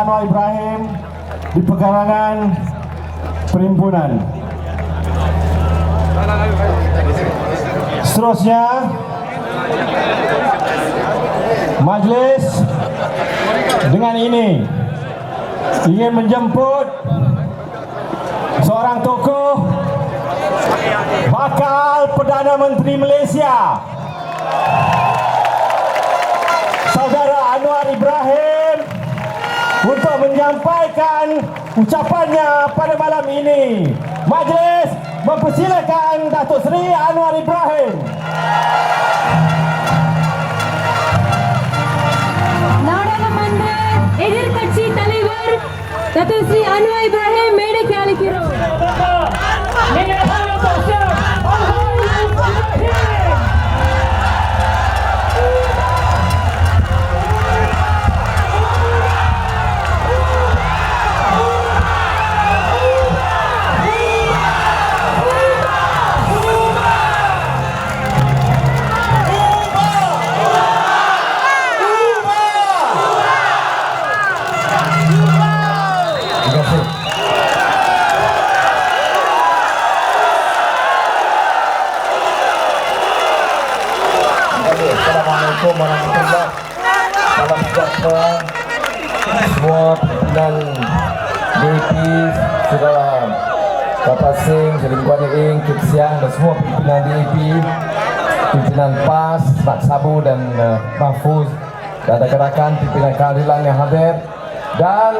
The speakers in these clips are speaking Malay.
Anwar Ibrahim di pekarangan perhimpunan. Seterusnya, majlis dengan ini ingin menjemput seorang tokoh, bakal Perdana Menteri Malaysia, Saudara Anwar Ibrahim, untuk menyampaikan ucapannya pada malam ini. Majlis mempersilakan Datuk Seri Anwar Ibrahim. நாடாளுமன்ற எதிர்க்கட்சி தலைவர் Datuk Seri Anwar Ibrahim மேடைக்கு அழைக்கிறோம். Assalamualaikum warahmatullahi wabarakatuh. Salam sejahtera semua pimpinan DAP, saudara Bapak Singh, Selingkuhan Ing, Kit Siang dan semua pimpinan DAP, pimpinan PAS, Mak Sabu dan Mahfuz, dan rakan-rakan pimpinan keadilan yang hadir, dan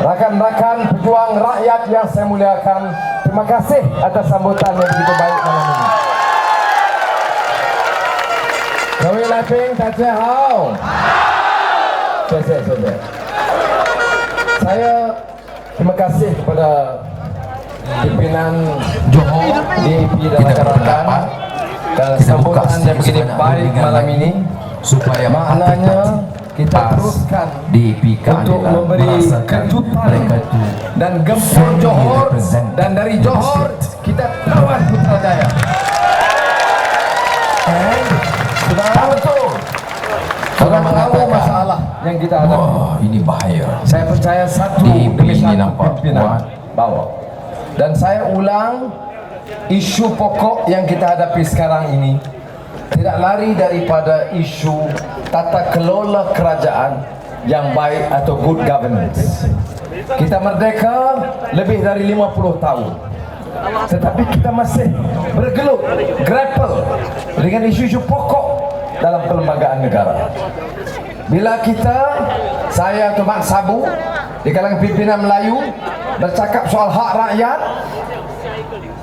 rakan-rakan pejuang rakyat yang saya muliakan. Terima kasih atas sambutan yang begitu baik malam ini. 各位来宾，大家好。谢谢。Saya terima kasih kepada pimpinan Johor, DAP dan rakan-rakan dan sambutan yang begini baik malam ini. Supaya maknanya kita teruskan untuk memberi kejutan dan gempur Johor, dan dari Johor kita tawan Putrajaya. Saudara betul, saudara tahu masalah yang kita hadapi. Wah, ini bahaya. Saya percaya satu demi satu pimpinan bawa. Dan saya ulang, isu pokok yang kita hadapi sekarang ini tidak lari daripada isu tata kelola kerajaan yang baik atau good governance. Kita merdeka lebih dari 50 tahun, tetapi kita masih bergelut, grapple dengan isu-isu pokok dalam perlembagaan negara. Bila saya atau Mak Sabu di kalangan pimpinan Melayu bercakap soal hak rakyat,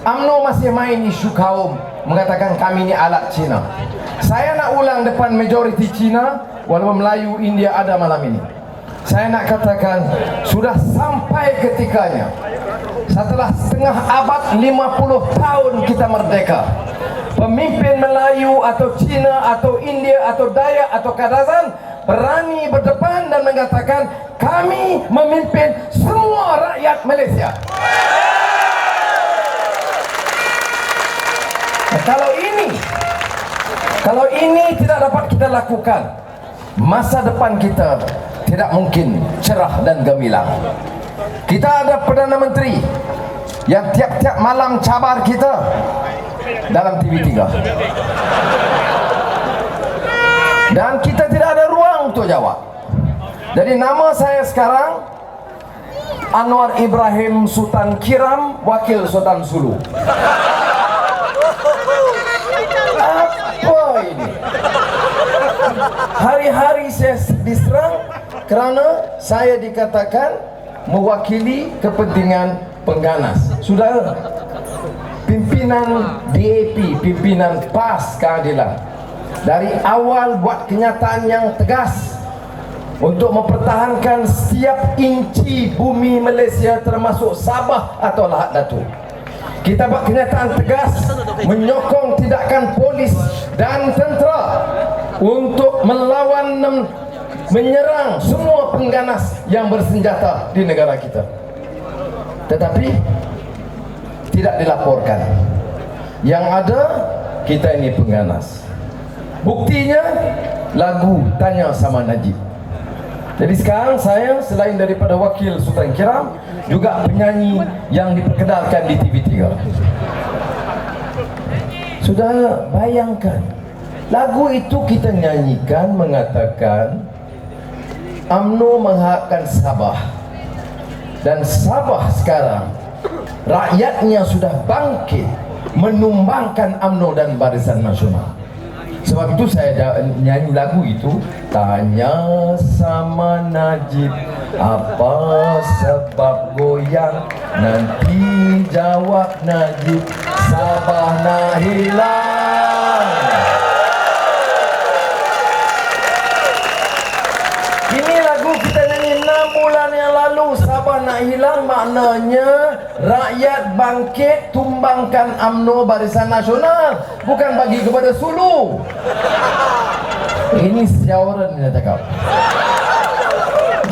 UMNO masih main isu kaum, mengatakan kami ini alat Cina. Saya nak ulang depan majoriti Cina, walaupun Melayu India ada malam ini. Saya nak katakan sudah sampai ketikanya, setelah setengah abad 50 tahun kita merdeka, pemimpin Melayu atau Cina atau India atau Dayak atau Kadazan berani berdepan dan mengatakan kami memimpin semua rakyat Malaysia. Kalau ini tidak dapat kita lakukan, masa depan kita tidak mungkin cerah dan gemilang. Kita ada Perdana Menteri yang tiap-tiap malam cabar kita dalam TV3, dan kita tidak ada ruang untuk jawab. Jadi nama saya sekarang Anwar Ibrahim Sultan Kiram, Wakil Sultan Sulu. Apa ini? Hari-hari saya diserang kerana saya dikatakan mewakili kepentingan pengganas. Saudara, pimpinan DAP, pimpinan PAS Keadilan dari awal buat kenyataan yang tegas untuk mempertahankan setiap inci bumi Malaysia termasuk Sabah atau Lahad Datu. Kita buat kenyataan tegas menyokong tindakan polis dan tentera untuk melawan menyerang semua pengganas yang bersenjata di negara kita. Tetapi tidak dilaporkan. Yang ada kita ini pengganas. Buktinya lagu Tanya Sama Najib. Jadi sekarang saya selain daripada wakil Sultan Kiram, juga penyanyi yang diperkenalkan di TV3. Sudah bayangkan, lagu itu kita nyanyikan mengatakan UMNO menghakkan Sabah. Dan Sabah sekarang rakyatnya sudah bangkit menumbangkan UMNO dan Barisan Nasional. Sebab itu saya nyanyi lagu itu. Tanya sama Najib, apa sebab goyang? Nanti jawab Najib, Sabah nak hilang. Ini lagu kita nyanyi 6 bulan yang lalu. Sabah nak hilang maknanya rakyat bangkit tumbangkan UMNO Barisan Nasional, bukan bagi kepada Sulu. Ini sejauran dia cakap.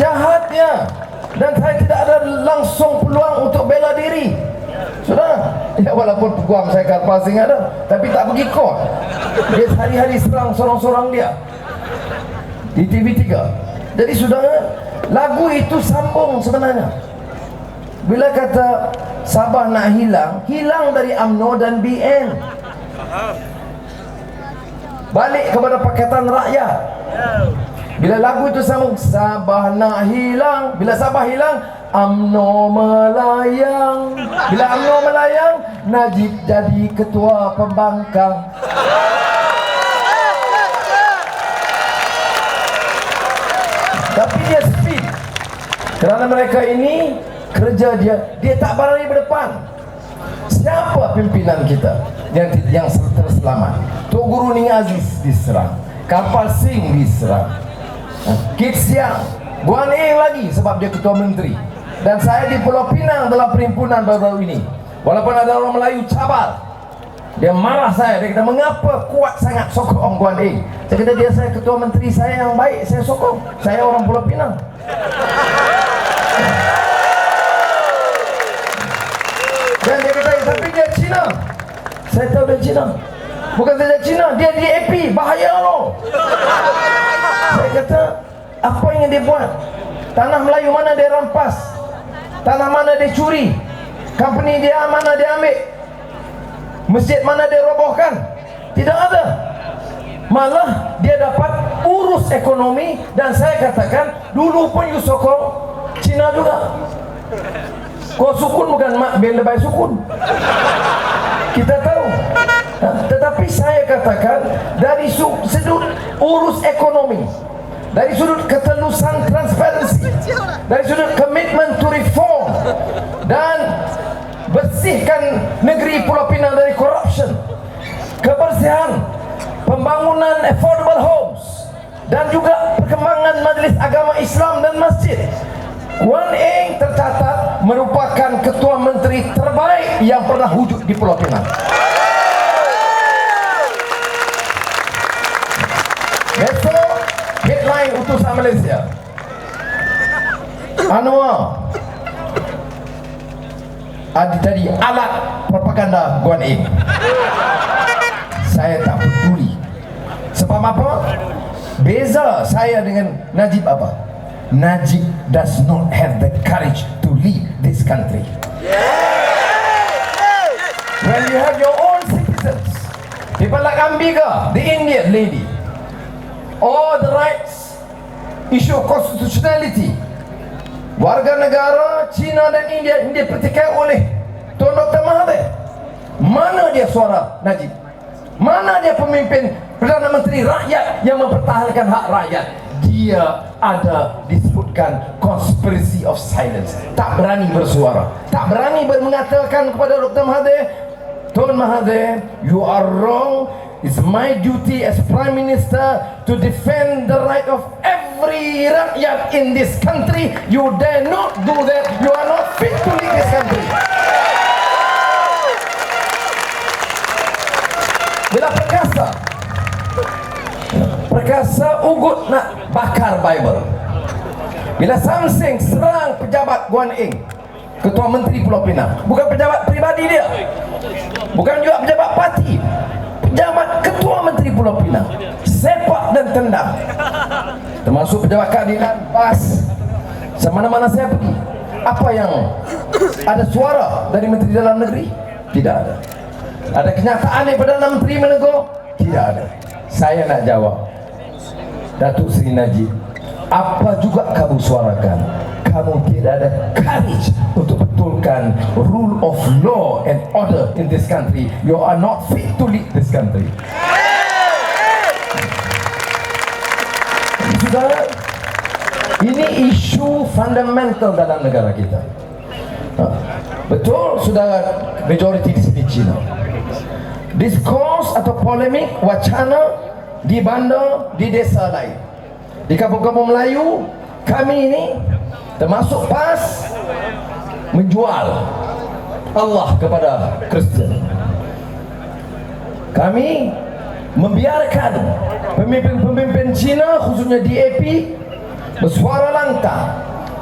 Jahatnya. Dan saya tidak ada langsung peluang untuk bela diri. Sudah. Ya, walaupun peguam saya Karpasing ada, tapi tak pergi court. Dia hari-hari serang sorang-sorang dia di TV3. Jadi sudah, lagu itu sambung sebenarnya. Bila kata Sabah nak hilang, hilang dari UMNO dan BN. Balik kepada Pakatan Rakyat. Bila lagu itu sambung, Sabah nak hilang. Bila Sabah hilang, UMNO melayang. Bila UMNO melayang, Najib jadi ketua pembangkang. Tapi dia speed. Kerana mereka ini kerja dia tak berani berdepan. Siapa pimpinan kita yang terselamat? Tok Guru Ning Aziz diserang, Kapal Sing diserang, Kit Siang, Guan Eng lagi sebab dia ketua menteri. Dan saya di Pulau Pinang dalam perhimpunan baru-baru ini, walaupun ada orang Melayu cabar, dia marah saya. Dia kata, mengapa kuat sangat sokong Guan Eng? Saya kata, dia saya ketua menteri saya yang baik, saya sokong. Saya orang Pulau Pinang. Dan dia kata, tapi dia Cina. Saya tahu dia Cina. Bukan saja Cina, dia DAP, bahaya loh. Saya kata, apa yang dia buat? Tanah Melayu mana dia rampas? Tanah mana dia curi? Company dia mana dia ambil? Masjid mana dia robohkan? Tidak ada. Malah dia dapat urus ekonomi. Dan saya katakan, dulu pun you sokong Cina juga. Kau sukun bukan mak bela bayi sukun. Kita tahu. Tetapi saya katakan, dari sudut urus ekonomi, dari sudut ketulusan transparansi, dari sudut commitment to reform, dan bersihkan negeri Pulau Pinang dari corruption, kebersihan, pembangunan affordable homes, dan juga perkembangan Majlis Agama Islam dan masjid, Guan Eng tercatat merupakan ketua menteri terbaik yang pernah wujud di Pulau Pinang. Besok headline utusan Malaysia, Anwar ada jadi alat propaganda Guan Eng. Saya tak peduli. Sebab apa? Beza saya dengan Najib apa? Najib does not have the courage to lead this country. When you have your own citizens, people like Ambika, the Indian lady, all the rights, issue constitutionality, warga negara Cina dan India dipertikaikan oleh Tuan Dr. Mahathir. Mana dia suara Najib? Mana dia pemimpin Perdana Menteri rakyat yang mempertahankan hak rakyat? Dia ada disebutkan conspiracy of silence. Tak berani bersuara, tak berani mengatakan kepada Dr. Mahathir, Tuan Mahathir, you are wrong. It's my duty as Prime Minister to defend the right of every rakyat in this country. You dare not do that. You are not fit to lead this country. Bila Perkasa ugut nak bakar Bible. Bila Samseng serang pejabat Guan Eng, Ketua Menteri Pulau Pinang, bukan pejabat pribadi dia, bukan juga pejabat parti, pejabat Ketua Menteri Pulau Pinang, sepak dan tendang. termasuk pejabat keadilan, PAS. Semana-mana saya pergi, apa yang ada suara dari Menteri Dalam Negeri? Tidak ada. Ada kenyataan daripada Menteri menegur? Tidak ada. Saya nak jawab, Datuk Seri Najib, apa juga kamu suarakan, kamu tidak ada courage untuk betulkan rule of law and order in this country. You are not fit to lead this country. Saudara, ini isu fundamental dalam negara kita. Betul, saudara, majoriti di sini Cina. Diskurs atau polemik, wacana di bandar, di desa lain, di kampung-kampung Melayu, kami ini termasuk PAS menjual Allah kepada Kristian. Kami membiarkan pemimpin-pemimpin Cina, khususnya DAP, bersuara lantang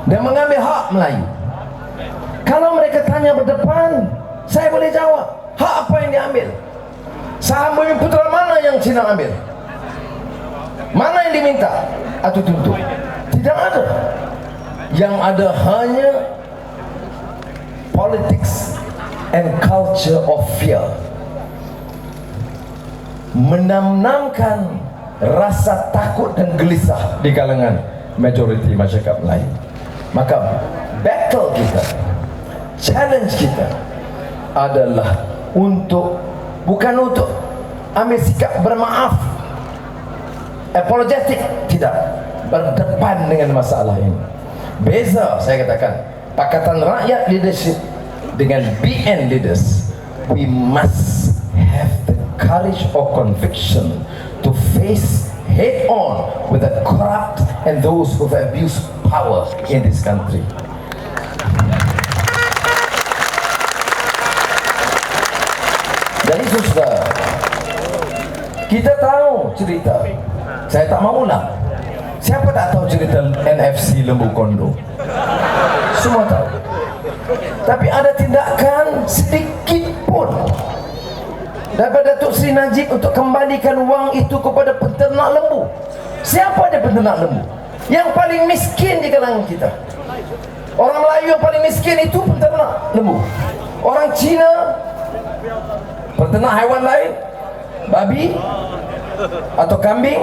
dan mengambil hak Melayu. Kalau mereka tanya berdepan, saya boleh jawab, hak apa yang diambil? Saham Bumi Putra mana yang Cina ambil? Mana yang diminta atau tuntut? Tidak ada. Yang ada hanya politics and culture of fear, menanamkan rasa takut dan gelisah di kalangan majoriti masyarakat Melayu. Maka battle kita, challenge kita adalah bukan untuk ambil sikap bermaaf, apologetic, tidak, berdepan dengan masalah ini. Beza, saya katakan, Pakatan Rakyat leadership dengan BN leaders, we must have the courage or conviction to face head on with the corrupt and those who have abused power in this country. Jadi saudara, kita tahu cerita, saya tak mau ulang. Siapa tak tahu cerita NFC Lembu Kondo? Semua tahu. Tapi ada tindakan sedikit pun daripada Datuk Seri Najib untuk kembalikan wang itu kepada peternak lembu. Siapa dia peternak lembu? Yang paling miskin di kalangan kita. Orang Melayu yang paling miskin itu peternak lembu. Orang Cina peternak haiwan lain, babi atau kambing.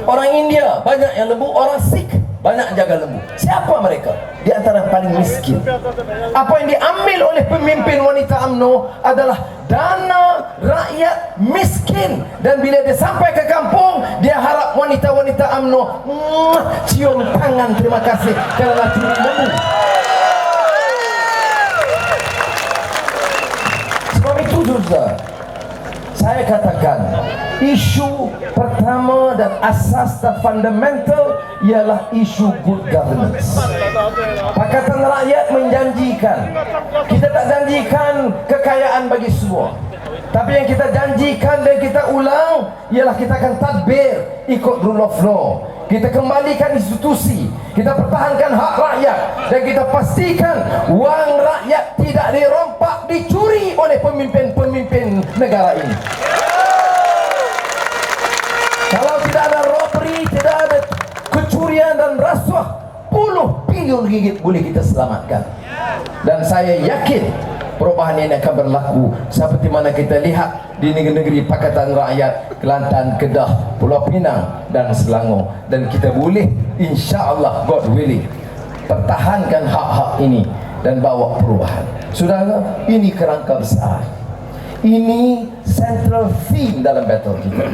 Orang India banyak yang lembu, orang Sikh banyak jaga lembu. Siapa mereka? Di antara paling miskin. Apa yang diambil oleh pemimpin wanita UMNO adalah dana rakyat miskin, dan bila dia sampai ke kampung, dia harap wanita-wanita UMNO cium tangan terima kasih kerana curi lembu. Sebab itu saudara, saya katakan isu pertama dan asas dan fundamental ialah isu good governance. Pakatan Rakyat menjanjikan, kita tak janjikan kekayaan bagi semua, tapi yang kita janjikan dan kita ulang ialah kita akan tadbir ikut rule of law. Kita kembalikan institusi, kita pertahankan hak rakyat, dan kita pastikan wang rakyat tidak dirompak, dicuri oleh pemimpin-pemimpin negara ini. Kalau tidak ada robbery, tidak ada kecurian dan rasuah, puluh bilion ringgit boleh kita selamatkan. Dan saya yakin perubahan ini akan berlaku seperti mana kita lihat di negeri-negeri Pakatan Rakyat, Kelantan, Kedah, Pulau Pinang dan Selangor. Dan kita boleh, insya-Allah, God willing, pertahankan hak-hak ini dan bawa perubahan. Saudara, ini kerangka besar. Ini central theme dalam battle kita.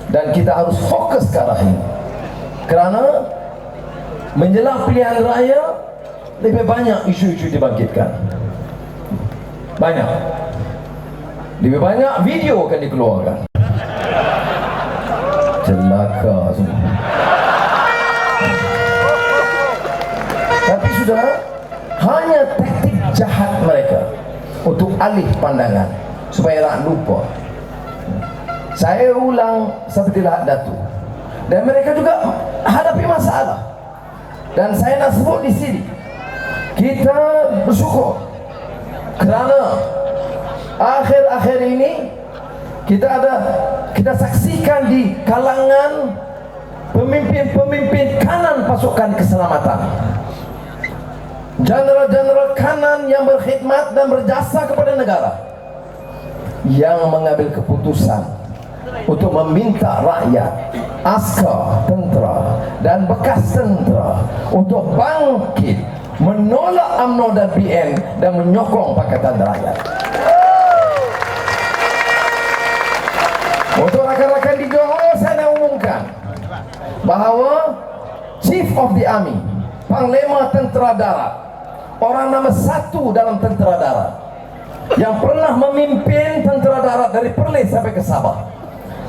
Dan kita harus fokus ke arah ini, kerana menjelang pilihan raya lebih banyak isu-isu dibangkitkan, banyak, lebih banyak video akan dikeluarkan. Celaka semua. Tapi sudah, hanya taktik jahat mereka untuk alih pandangan supaya rakyat lupa. Saya ulang seperti Lahad Datu, dan mereka juga hadapi masalah. Dan saya nak sebut di sini, kita bersyukur kerana akhir-akhir ini kita saksikan di kalangan pemimpin-pemimpin kanan pasukan keselamatan, jenderal-jenderal kanan yang berkhidmat dan berjasa kepada negara, yang mengambil keputusan untuk meminta rakyat, askar, tentera dan bekas tentera untuk bangkit menolak UMNO dan PN dan menyokong Pakatan Rakyat. Untuk rakan-rakan di Johor, saya nak umumkan bahawa Chief of the Army, Panglima Tentera Darat, orang nombor 1 dalam Tentera Darat, yang pernah memimpin Tentera Darat dari Perlis sampai ke Sabah,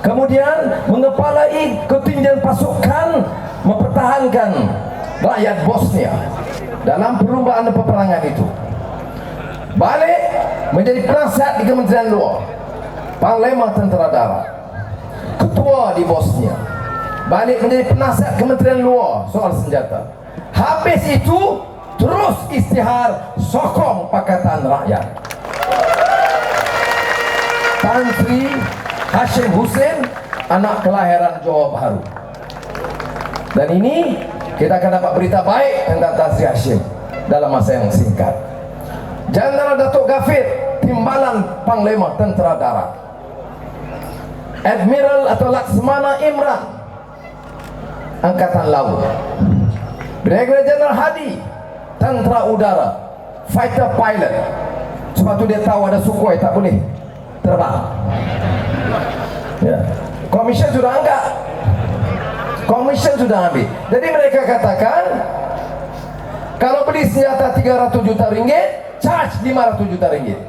kemudian mengepalai kontinjen pasukan mempertahankan rakyat Bosnia dalam perlumbaan peperangan itu, balik menjadi penasihat di Kementerian Luar, Panglima Tentera Darat, ketua di Bosnia, balik menjadi penasihat Kementerian Luar soal senjata. Habis itu terus istihar sokong Pakatan Rakyat. Tan Sri Hashim Hussein, anak kelahiran Johor Bahru. Dan ini kita akan dapat berita baik tentang Tan Sri Hashim dalam masa yang singkat. Jenderal Datuk Gafir, Timbalan Panglima Tentera Darat. Admiral atau Laksmana Imran, Angkatan Laut. Brigadier General Hadi, Tentera Udara, fighter pilot. Sebab tu dia tahu ada Sukhoi tak boleh terbang. Ya. Komisen sudah angkat, komisen sudah ambil. Jadi mereka katakan kalau beli senjata 300 juta ringgit, charge 500 juta ringgit.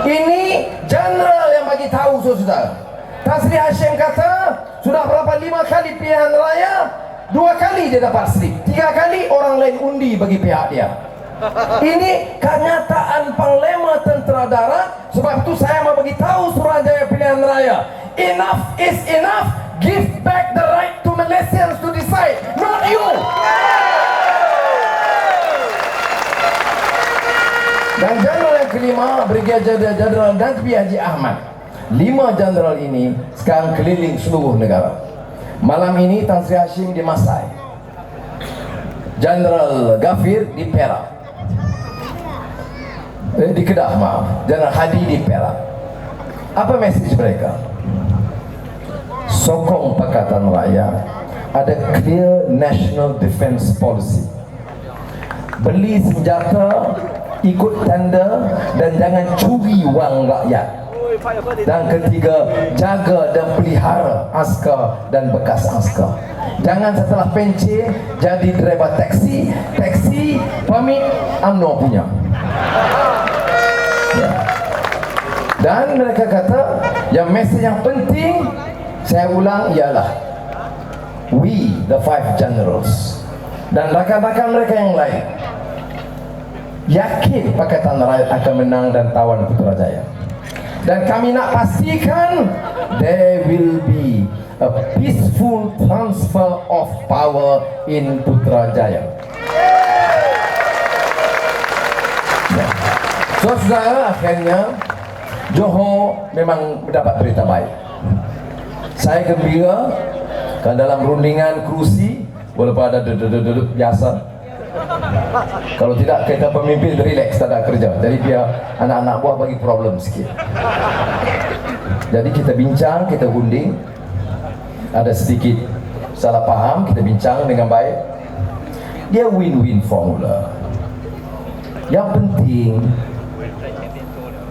Ini general yang bagi tahu, saudara. Tan Sri Hashim kata sudah berapa 5 kali pilihan raya, 2 kali dia dapat slip, 3 kali orang lain undi bagi pihak dia. Ini kenyataan Panglima Tentera Darat. Sebab itu saya mau bagi tahu Suruhanjaya Pilihan Raya, enough is enough. Give back the right to Malaysians to decide, not you. Dan jenderal yang kelima, Brigadier Jenderal Najmi Haji Ahmad. 5 jenderal ini sekarang keliling seluruh negara. Malam ini Tan Sri Hashim di Masai, Jenderal Gafir di Perak, di Kedah, maaf, Jenderal Hadi di Perak. Apa mesej mereka? Sokong Pakatan Rakyat, ada clear national defense policy. Beli senjata, ikut tender, dan jangan curi wang rakyat. Dan ketiga, jaga dan pelihara askar dan bekas askar. Jangan setelah pencen jadi driver taksi, permit UMNO punya. Ya. Dan mereka kata yang mesej yang penting, saya ulang, ialah we the 5 generals dan rakan-rakan mereka yang lain yakin Pakatan Rakyat akan menang dan tawan Putrajaya. Dan kami nak pastikan there will be a peaceful transfer of power in Putrajaya. Ya. So saudara, akhirnya Johor memang mendapat berita baik. Saya gembira kan dalam rundingan kerusi, walaupun ada duduk biasa. Kalau tidak, kita pemimpin relax, tak ada kerja. Jadi biar anak-anak buah bagi problem sikit. Jadi kita bincang, kita gunting. Ada sedikit salah faham, kita bincang dengan baik. Dia win-win formula. Yang penting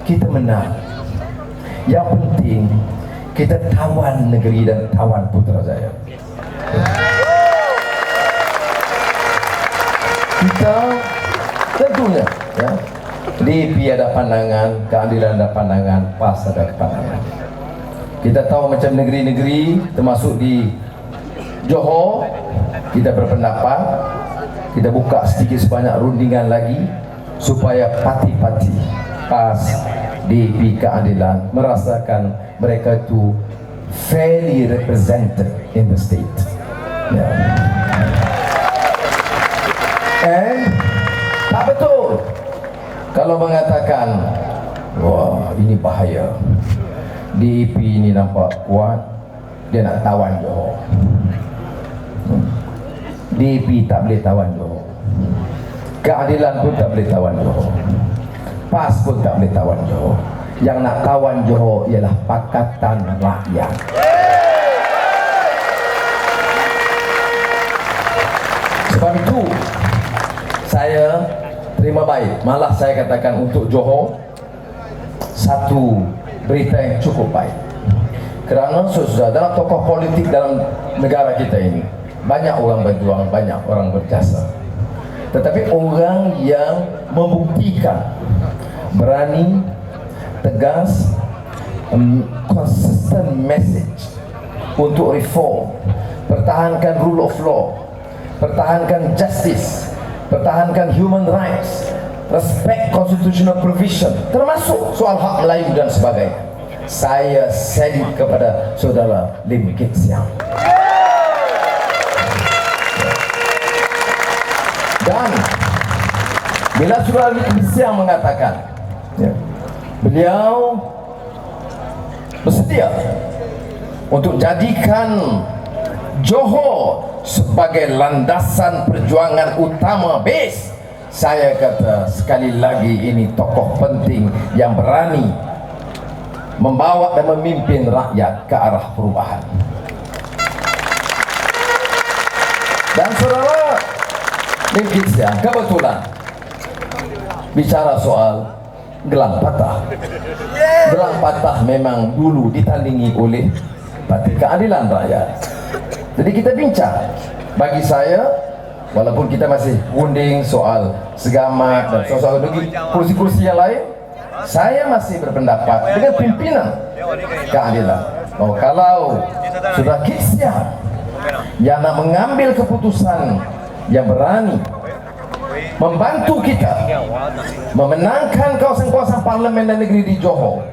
kita menang. Yang penting kita tawan negeri dan tawan Putrajaya. Kita tentunya ya, DAP ada pandangan, keadilan ada pandangan, PAS ada pandangan. Kita tahu macam negeri-negeri termasuk di Johor, kita berpendapat kita buka sedikit sebanyak rundingan lagi supaya parti-parti PAS, DAP, keadilan merasakan mereka itu fairly represented in the state. Ya. Tak betul kalau mengatakan wah ini bahaya, DAP ini nampak kuat, dia nak tawan Johor. DP tak boleh tawan Johor, keadilan pun tak boleh tawan Johor, PAS pun tak boleh tawan Johor. Yang nak tawan Johor ialah Pakatan Rakyat. Sebab itu saya terima baik, malah saya katakan untuk Johor satu berita yang cukup baik. Kerana sudah dalam tokoh politik dalam negara kita ini banyak orang berjuang, banyak orang berjasa, tetapi orang yang membuktikan berani, tegas, consistent message untuk reform, pertahankan rule of law, pertahankan justice, pertahankan human rights, respect constitutional provision, termasuk soal hak Melayu dan sebagainya. Saya sedih kepada saudara Lim Kit Siang. Dan bila saudara Lim Kit Siang mengatakan beliau bersedia untuk jadikan Johor sebagai landasan perjuangan utama, base, saya kata sekali lagi ini tokoh penting yang berani membawa dan memimpin rakyat ke arah perubahan. Dan saudara Lim Kit Siang kebetulan bicara soal gelang patah. Gelang patah memang dulu ditandingi oleh Parti Keadilan Rakyat. Jadi kita bincang. Bagi saya, walaupun kita masih gunding soal segamat dan soal kursi-kursi yang lain, saya masih berpendapat dengan pimpinan Keadilan bahwa kalau sudah Kit Siang yang nak mengambil keputusan yang berani membantu kita memenangkan kawasan-kawasan parlimen dan negeri di Johor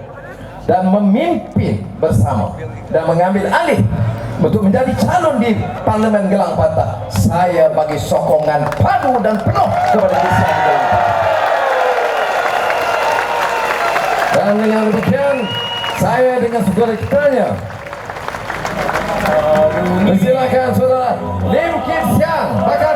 dan memimpin bersama dan mengambil alih untuk menjadi calon di Parlimen Gelang Patah, saya bagi sokongan padu dan penuh kepada Kit Siang di Gelang Patah. Dan dengan demikian saya dengan saudara kitanya silakan saudara Lim Kit Siang bakal